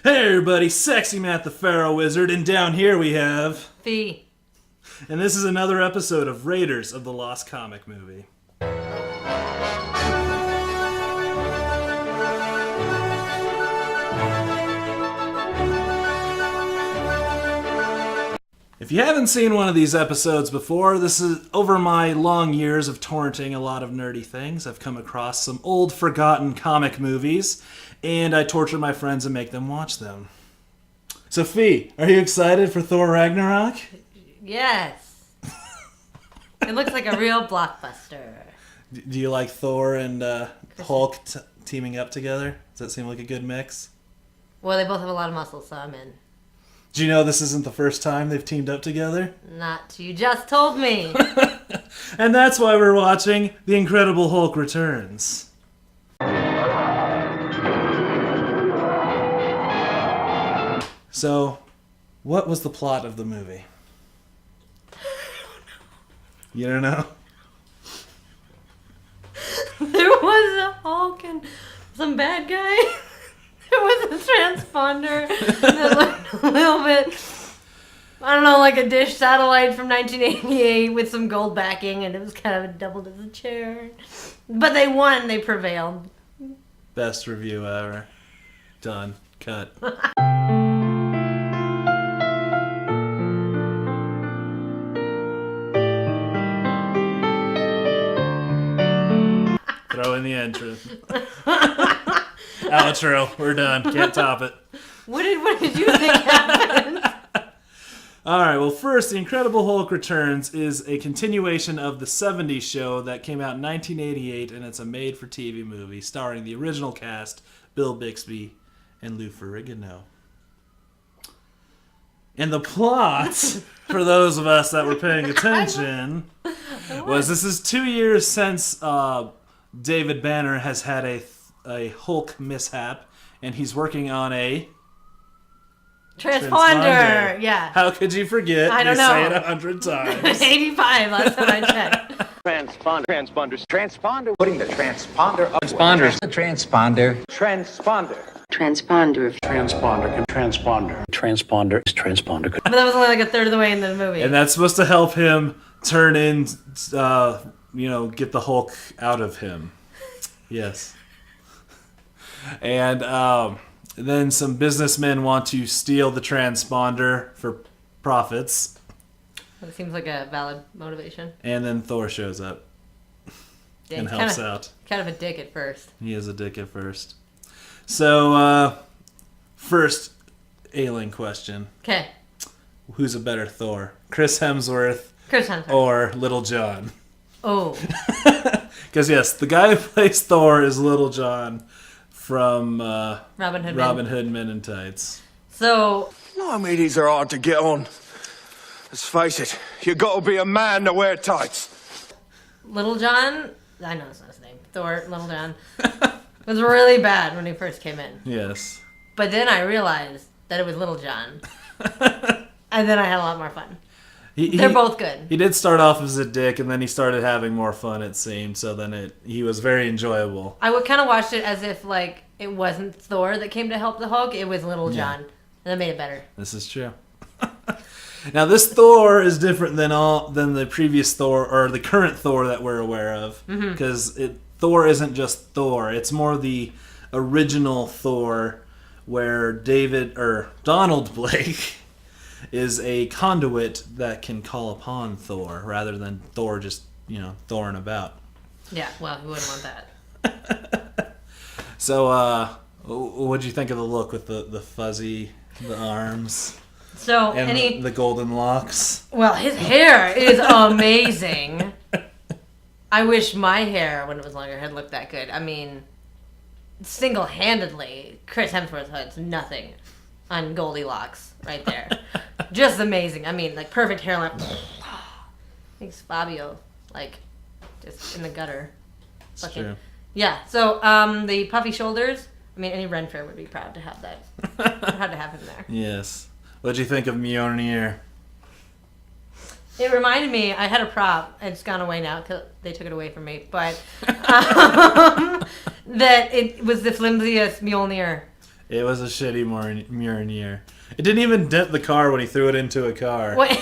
Hey everybody, Sexy Matt the Pharaoh Wizard, and down here we have... Fee. And this is another episode of Raiders of the Lost Comic Movie. If you haven't seen one of these episodes before, this is over my long years of torrenting a lot of nerdy things. I've come across some old forgotten comic movies, and I torture my friends and make them watch them. Sophie, are you excited for Thor Ragnarok? Yes. It looks like a real blockbuster. Do you like Thor and Hulk teaming up together? Does that seem like a good mix? Well, they both have a lot of muscles, so I'm in. Do you know this isn't the first time they've teamed up together? Not you just told me. And that's why we're watching The Incredible Hulk Returns. So, what was the plot of the movie? You don't know? There was a Hulk and some bad guy. There was a transponder that looked a little bit, I don't know, like a dish satellite from 1988 with some gold backing, and it was kind of doubled as a chair. But they won. They prevailed. Best review ever. Done. Cut. Throw in the entrance. Outro. We're done. Can't top it. What did you think happened? Alright, well first, The Incredible Hulk Returns is a continuation of the 70s show that came out in 1988, and it's a made-for-TV movie starring the original cast, Bill Bixby and Lou Ferrigno. And the plot, for those of us that were paying attention, was this is 2 years since David Banner has had a Hulk mishap, and he's working on a... Transponder. Yeah. How could you forget? I don't you know. say it 100 times. 85 last time I checked. Transponders. Transponder. Putting the transponder up. Transponders. The transponder. Transponder. Transponder. Transponder is transponder. But that was only like a third of the way in the movie. And that's supposed to help him turn in, get the Hulk out of him. Yes. And then some businessmen want to steal the transponder for profits. That seems like a valid motivation. And then Thor shows up and helps out. Kind of a dick at first. He is a dick at first. So, first alien question. Okay. Who's a better Thor? Chris Hemsworth or Little John? Oh. Because, yes, the guy who plays Thor is Little John from Robin Hood Men in Tights. So... I mean, these are hard to get on. Let's face it, you gotta be a man to wear tights. Little John, I know that's not his name. Thor, Little John, was really bad when he first came in. Yes. But then I realized that it was Little John. And then I had a lot more fun. They're both good. He did start off as a dick, and then he started having more fun, it seemed. So then he was very enjoyable. I would kind of watched it as if like it wasn't Thor that came to help the Hulk. It was Little John. And that made it better. This is true. Now, this Thor is different than the previous Thor, or the current Thor that we're aware of. Because Thor isn't just Thor. It's more the original Thor, where Donald Blake is a conduit that can call upon Thor, rather than Thor just, Thoring about. Yeah, well, who wouldn't want that? So, what'd you think of the look with the fuzzy, the arms, so and the golden locks? Well, his hair is amazing. I wish my hair, when it was longer, had looked that good. I mean, single-handedly, Chris Hemsworth has nothing on Goldilocks right there. Just amazing. I mean, like, perfect hairline. Thanks, Fabio. Like, just in the gutter. It's true. Yeah, so the puffy shoulders, I mean, any Renfair would be proud to have that. Proud to have him there. Yes. What'd you think of Mjolnir? It reminded me, I had a prop, and it's gone away now because they took it away from me, but that it was the flimsiest Mjolnir It was a shitty Mjolnir. It didn't even dent the car when he threw it into a car. Wait.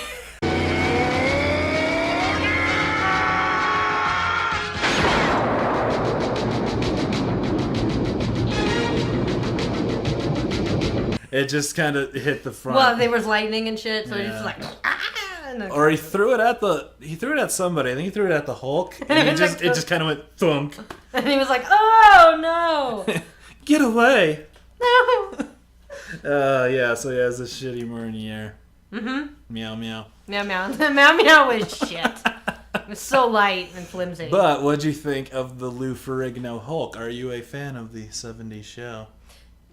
It just kind of hit the front. Well, there was lightning and shit, so Yeah. he's just like, ah! And then- Or he threw it at somebody. I think he threw it at the Hulk. And it just kind of went thunk. And he was like, oh no! Get away! No! Yeah, so he has a shitty Mjolnir. Mm-hmm. Meow meow. Meow meow. Meow meow was shit. It was so light and flimsy. But what'd you think of the Lou Ferrigno Hulk? Are you a fan of the 70s show?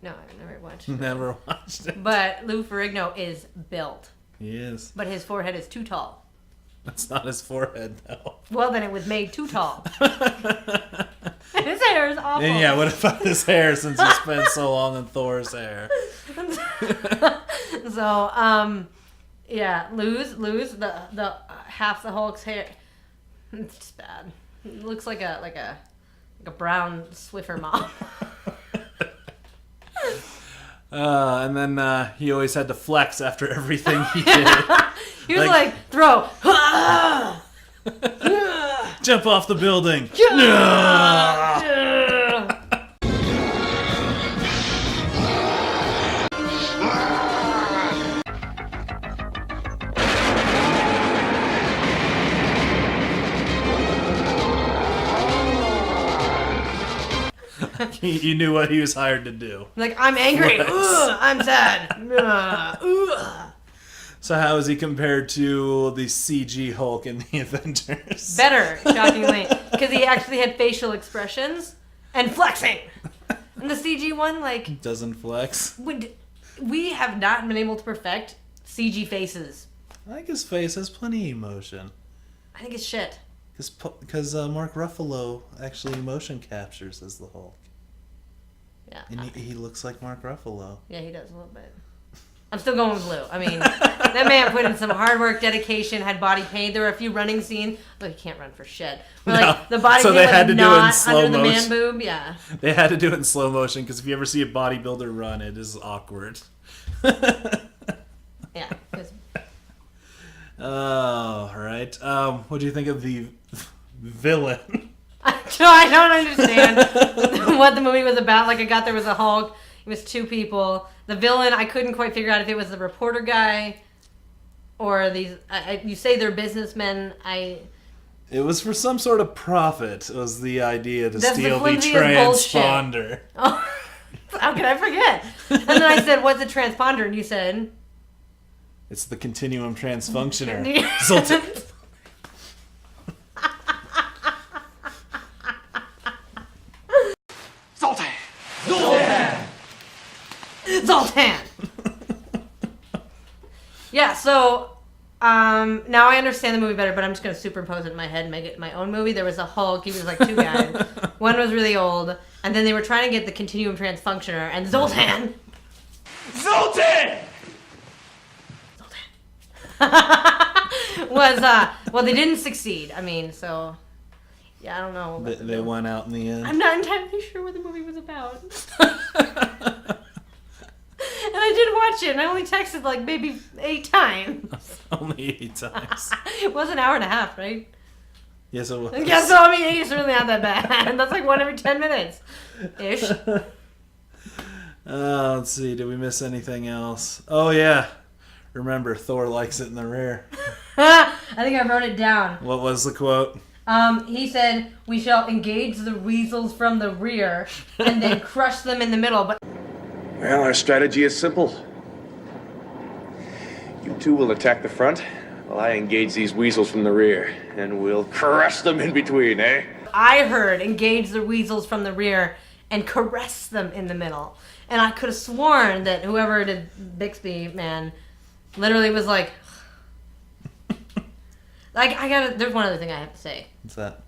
No, I've never watched it. Never watched it. But Lou Ferrigno is built. He is. But his forehead is too tall. That's not his forehead, though. Well, then it was made too tall. His hair is awful. And yeah, what about his hair since you spent so long on Thor's hair? So, yeah, lose the half the Hulk's hair. It's just bad. It looks like a brown Swiffer mop. And then he always had to flex after everything he did. He was like throw. Jump off the building. You knew what he was hired to do. Like, I'm angry. I'm sad. So how is he compared to the CG Hulk in the Avengers? Better, shockingly, because he actually had facial expressions and flexing. And the CG one, like, Doesn't flex. we have not been able to perfect CG faces. I think his face has plenty of emotion. I think it's shit. Because Mark Ruffalo actually motion captures as the Hulk. Yeah. And he looks like Mark Ruffalo. Yeah, he does a little bit. I'm still going with Lou. I mean, that man put in some hard work, dedication, had body paint. There were a few running scenes, but he can't run for shit. But like the body So paint they was had to do it in not slow under the man motion. boob. Yeah. They had to do it in slow motion because if you ever see a bodybuilder run, it is awkward. Yeah. Oh, right. What do you think of the villain? I don't understand what the movie was about. Like, I got there was a Hulk. It was two people. The villain, I couldn't quite figure out if it was the reporter guy or these. You say they're businessmen. It was for some sort of profit. It was the idea to That's steal the the flimsiest bullshit. transponder. Oh, how could I forget? And then I said, "What's a transponder?" And you said, It's the continuum transfunctioner. Yeah. Zoltan. Zoltan. Yeah, so now I understand the movie better, but I'm just gonna superimpose it in my head and make it my own movie. There was a Hulk. He was like two guys. One was really old, and then they were trying to get the continuum transfunctioner, and Zoltan. was well, they didn't succeed. I mean, so yeah, I don't know. They won out in the end. I'm not entirely sure what the movie was about. And I did watch it, and I only texted like maybe 8 times. Only 8 times. It was an hour and a half, right? Yes, it was. Yeah, so I mean, 8 is really not that bad. That's like one every 10 minutes. Ish. Let's see. Did we miss anything else? Oh, yeah. Remember, Thor likes it in the rear. I think I wrote it down. What was the quote? He said, "We shall engage the weasels from the rear and then crush them in the middle." But Well, our strategy is simple. You two will attack the front, while I engage these weasels from the rear, and we'll crush them in between, eh? I heard engage the weasels from the rear and caress them in the middle. And I could have sworn that whoever did Bixby, man, literally was like, there's one other thing I have to say. What's that?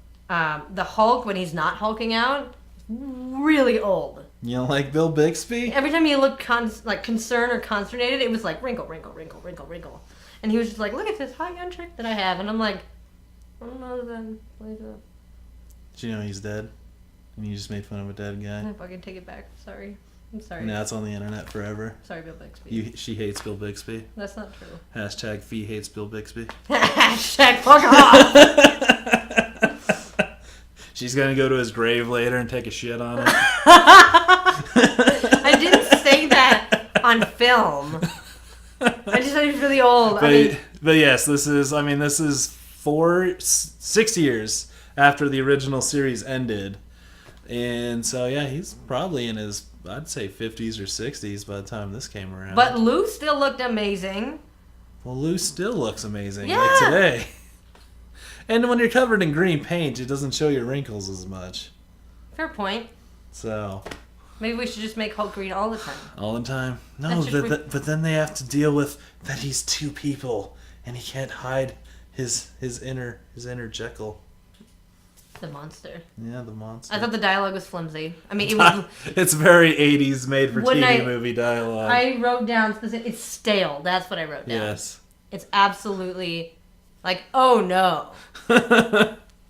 The Hulk, when he's not hulking out, really old. You don't like Bill Bixby? Every time he looked concerned or consternated, it was like wrinkle, wrinkle, wrinkle, wrinkle, wrinkle. And he was just like, look at this hot young trick that I have. And I'm like, I don't know then. Did you know he's dead? And you just made fun of a dead guy? I fucking take it back. Sorry. I'm sorry. Now it's on the internet forever. Sorry, Bill Bixby. She hates Bill Bixby. That's not true. Hashtag Fee hates Bill Bixby. Hashtag fuck off. She's gonna go to his grave later and take a shit on it. I didn't say that on film. I just said he was really old. But yes, this is 6 years after the original series ended. And so, yeah, he's probably in his, I'd say, 50s or 60s by the time this came around. But Lou still looked amazing. Well, Lou still looks amazing, Yeah. like today. And when you're covered in green paint, it doesn't show your wrinkles as much. Fair point. So... Maybe we should just make Hulk green all the time. all the time? No, but then they have to deal with that he's two people, and he can't hide his inner Jekyll. The monster. Yeah, the monster. I thought the dialogue was flimsy. I mean, it was... It's very 80s made-for-TV I- movie dialogue. I wrote down specific. It's stale. That's what I wrote down. Yes. It's absolutely like, oh no.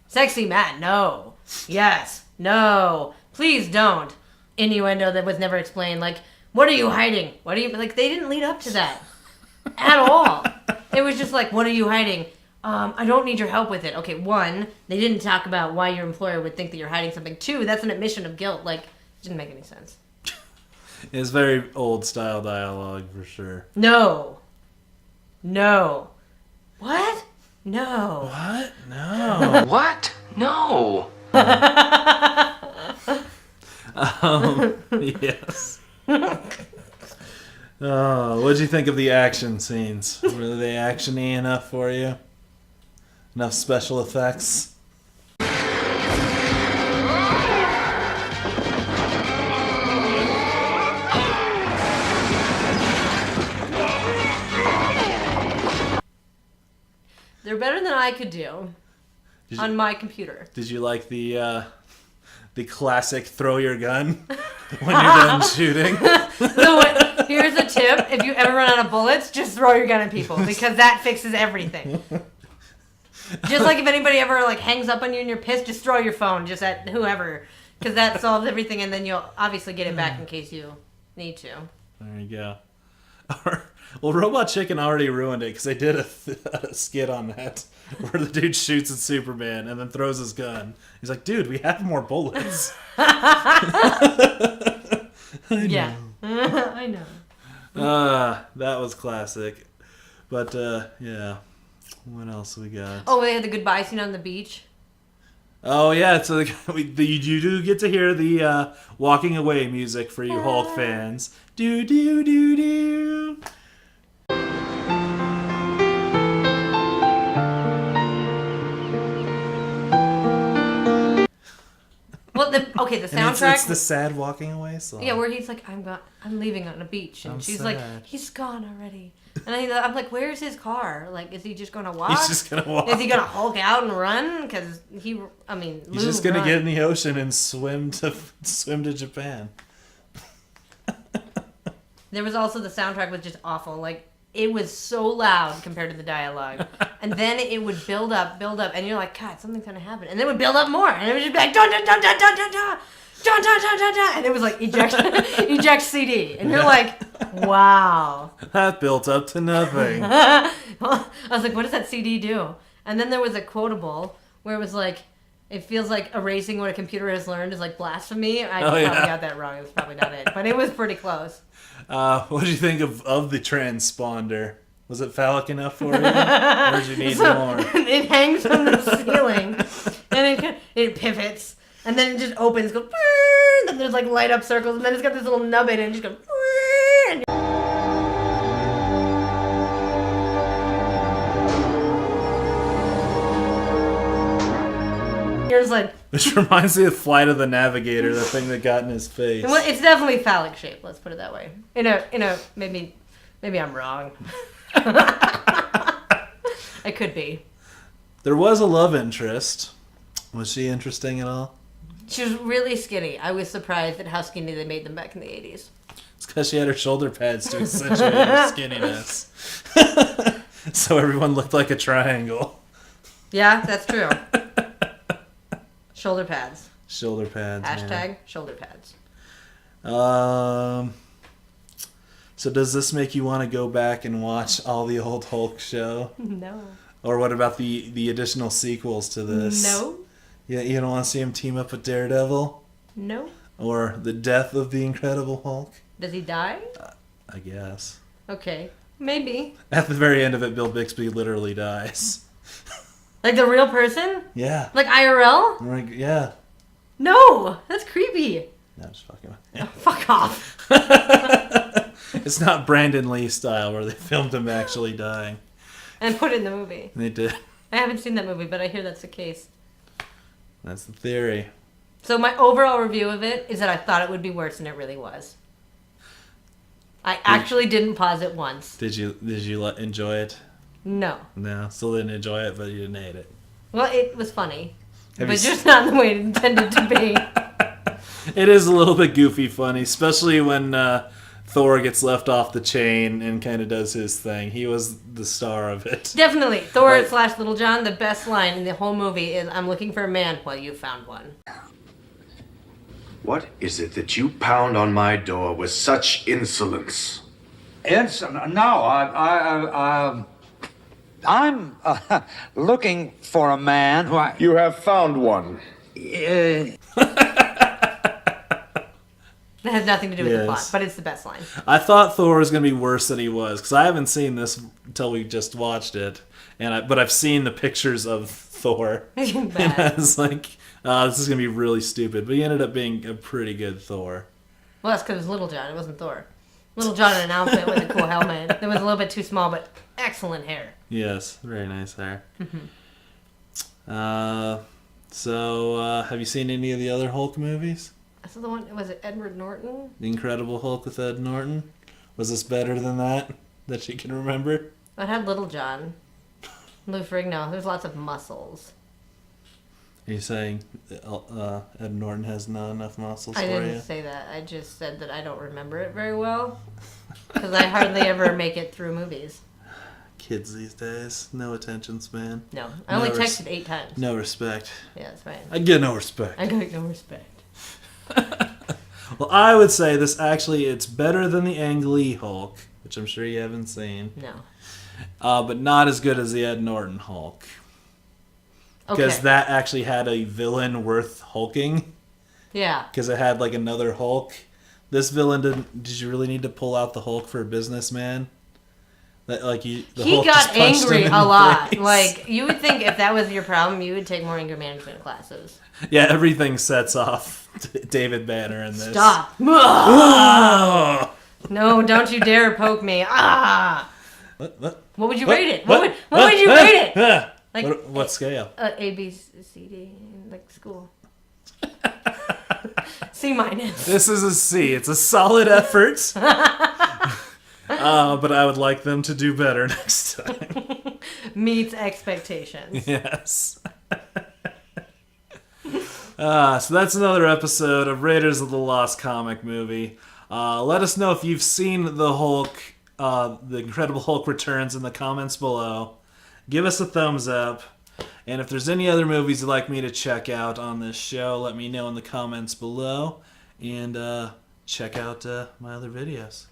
Sexy man, no. Yes, no. Please don't. Innuendo that was never explained. Like, what are you hiding? What are you like? They didn't lead up to that at all. It was just like, what are you hiding? I don't need your help with it. Okay, one, they didn't talk about why your employer would think that you're hiding something. Two, that's an admission of guilt. Like, it didn't make any sense. It's very old style dialogue for sure. No. What? No. What? No. What? No. Yes. Oh, what'd you think of the action scenes? Were they actiony enough for you? Enough special effects? They're better than I could do on my computer. Did you like the classic throw your gun when you're done shooting? So here's a tip. If you ever run out of bullets, just throw your gun at people because that fixes everything. Just like if anybody ever like hangs up on you and you're pissed, just throw your phone just at whoever because that solves everything and then you'll obviously get it back in case you need to. There you go. Well, Robot Chicken already ruined it because they did a skit on that where the dude shoots at Superman and then throws his gun. He's like, dude, we have more bullets. Yeah. I know. That was classic. But, yeah. What else we got? Oh, they had the goodbye scene on the beach. Oh, yeah. So you do get to hear the walking away music for you Hulk fans. Do, do, do, do. Well, the soundtrack. It's the sad walking away song. Yeah, where he's like, I'm leaving on a beach, and I'm she's sad. like, he's gone already. And I'm like, where's his car? Like, is he just gonna walk? He's just gonna walk. Is he gonna Hulk out and run? Because he's just gonna get in the ocean and swim to Japan. There was also the soundtrack was just awful. Like, it was so loud compared to the dialogue. And then it would build up, and you're like, God, something's gonna happen. And then it would build up more, and it would just be like, dun dun dun dun dun dun dun. Dun, dun, dun, dun, dun. And it was like eject CD, and you're like, wow. That built up to nothing. I was like, what does that CD do? And then there was a quotable where it was like, it feels like erasing what a computer has learned is like blasphemy. I probably got that wrong. It was probably not it, but it was pretty close. What did you think of the transponder? Was it phallic enough for you? Or did you need more? It hangs from the ceiling, and it pivots, and then it just opens, goes, and then there's like light up circles, and then it's got this little nub in it, and it just goes, and you're just like, Which reminds me of Flight of the Navigator, the thing that got in his face. well, it's definitely phallic shaped. Let's put it that way. In a maybe I'm wrong. I could be. There was a love interest. Was she interesting at all? She was really skinny. I was surprised at how skinny they made them back in the 80s. It's because she had her shoulder pads to accentuate her skinniness. So everyone looked like a triangle. Yeah, that's true. Shoulder pads. Shoulder pads. Hashtag Man. shoulder pads. So does this make you want to go back and watch all the old Hulk show? No. Or what about the additional sequels to this? No. Yeah, you don't want to see him team up with Daredevil? No. Or the death of the Incredible Hulk? Does he die? I guess. Okay. Maybe. At the very end of it, Bill Bixby literally dies. Like the real person? Yeah. Like IRL? Like, yeah. No! That's creepy. No, I'm just fucking with you. Oh, fuck off. It's not Brandon Lee style where they filmed him actually dying. And put it in the movie. They did. I haven't seen that movie, but I hear that's the case. That's the theory. So my overall review of it is that I thought it would be worse than it really was. I actually didn't pause it once. Did you enjoy it? No. No, still didn't enjoy it, but you didn't hate it. Well, it was funny. Have But you just not in the way it intended to be. It is a little bit goofy funny, especially when Thor gets left off the chain and kind of does his thing. He was the star of it. Definitely. Thor Right. / Little John, the best line in the whole movie is, "I'm looking for a man." Well, you found one. What is it that you pound on my door with such insolence? I'm looking for a man who I... You have found one. That has nothing to do with the Yes. plot, but it's the best line. I thought Thor was going to be worse than he was, because I haven't seen this until we just watched it, but I've seen the pictures of Thor. And I Bad. was like, this is going to be really stupid. But he ended up being a pretty good Thor. Well, that's because it was Little John. It wasn't Thor. Little John in an outfit with a cool helmet. That was a little bit too small, but excellent hair. Yes, very nice hair. Have you seen any of the other Hulk movies? So the one, was it Edward Norton? The Incredible Hulk with Ed Norton? Was this better than that you can remember? I had Little John. Lou Ferrigno. There's lots of muscles. Are you saying Ed Norton has not enough muscles I for didn't you? say that. I just said that I don't remember it very well. Because I hardly ever make it through movies. Kids these days, no attention span. No. I only No texted 8 times. No respect. Yeah, that's right. I get no respect. I got no respect. Well, I would say it's better than the Ang Lee Hulk, which I'm sure you haven't seen. No. But not as good as the Ed Norton Hulk. Because Okay. that actually had a villain worth hulking. Yeah. Because it had like another Hulk. This villain did you really need to pull out the Hulk for a businessman? That He Hulk got just punched him angry in a the lot. face. Like, you would think if that was your problem, you would take more anger management classes. Yeah, everything sets off David Banner in this. Stop. Oh! No, don't you dare poke me. Ah! What? What would you rate it? What would you rate it? Like, What scale? A, B, C, D, like school. C minus. This is a C. It's a solid effort. But I would like them to do better next time. Meets expectations. Yes. So that's another episode of Raiders of the Lost Comic Movie. Let us know if you've seen the Hulk, the Incredible Hulk Returns in the comments below. Give us a thumbs up. And if there's any other movies you'd like me to check out on this show, let me know in the comments below. And check out my other videos.